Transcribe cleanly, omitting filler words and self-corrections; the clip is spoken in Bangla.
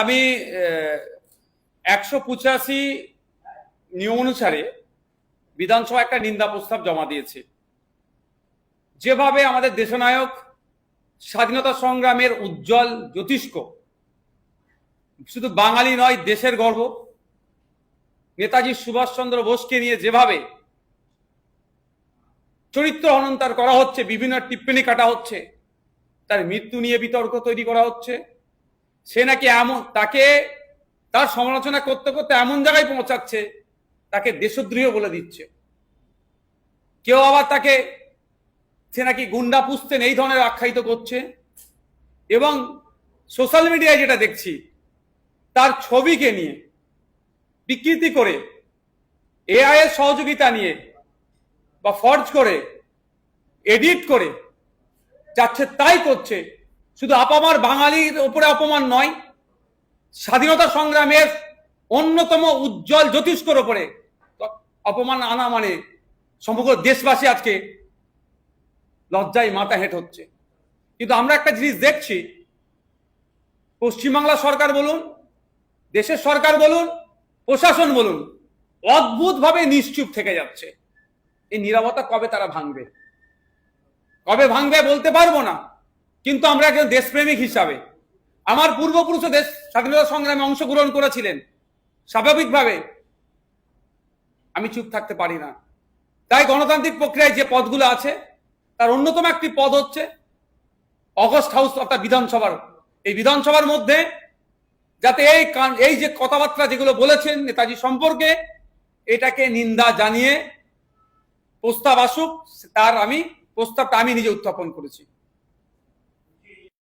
আমি 185 নিয়ম অনুসারে বিধানসভা একটা নিন্দা প্রস্তাব জমা দিয়েছে। যেভাবে আমাদের দেশনায়ক স্বাধীনতা সংগ্রামের উজ্জ্বল জ্যোতিষ্ক, শুধু বাঙালি নয় দেশের গর্ব, নেতাজি সুভাষচন্দ্র বোসকে নিয়ে যেভাবে চরিত্র হননতার করা হচ্ছে, বিভিন্ন টিপ্পনী কাটা হচ্ছে, তার মৃত্যু নিয়ে বিতর্ক তৈরি করা হচ্ছে, সে নাকি তাকে তার সমালোচনা করতে করতে এমন জায়গায় পৌঁছাচ্ছে তাকে দেশদ্রোহী বলে দিচ্ছে। কেউ আবার তাকে সে নাকি গুন্ডা পুষতেন এই ধরনের আখ্যায়িত করছে। এবং সোশ্যাল মিডিয়ায় যেটা দেখছি, তার ছবিকে নিয়ে বিকৃতি করে, এআই এর সহযোগিতা নিয়ে বা ফর্জ করে, এডিট করে যাচ্ছে তাই করছে। শুধু আপামার বাঙালির উপরে অপমান নয়, স্বাধীনতা সংগ্রামের অন্যতম উজ্জ্বল জ্যোতিষ্কর উপরে অপমান আনা মানে সমগ্র দেশবাসী আজকে লজ্জায় মাথা হেঁট হচ্ছে। কিন্তু আমরা একটা জিনিস দেখছি, পশ্চিমবাংলা সরকার বলুন, দেশের সরকার বলুন, প্রশাসন বলুন, অদ্ভুতভাবে নিশ্চুপ থেকে যাচ্ছে। এই নীরবতা কবে তারা ভাঙবে, কবে ভাঙবে বলতে পারবো না। কিন্তু আমরা একজন দেশপ্রেমিক হিসাবে, আমার পূর্বপুরুষও দেশ স্বাধীনতা সংগ্রামে অংশগ্রহণ করেছিলেন, স্বাভাবিকভাবে আমি চুপ থাকতে পারি না। তাই গণতান্ত্রিক প্রক্রিয়ায় যে পদগুলো আছে তার অন্যতম একটি পদ হচ্ছে অগস্ট হাউস অর্থাৎ বিধানসভার। এই বিধানসভার মধ্যে যাতে এই যে কথাবার্তা যেগুলো বলেছেন নেতাজি সম্পর্কে, এটাকে নিন্দা জানিয়ে প্রস্তাব আসুক, তার প্রস্তাবটা আমি নিজে উত্থাপন করেছি।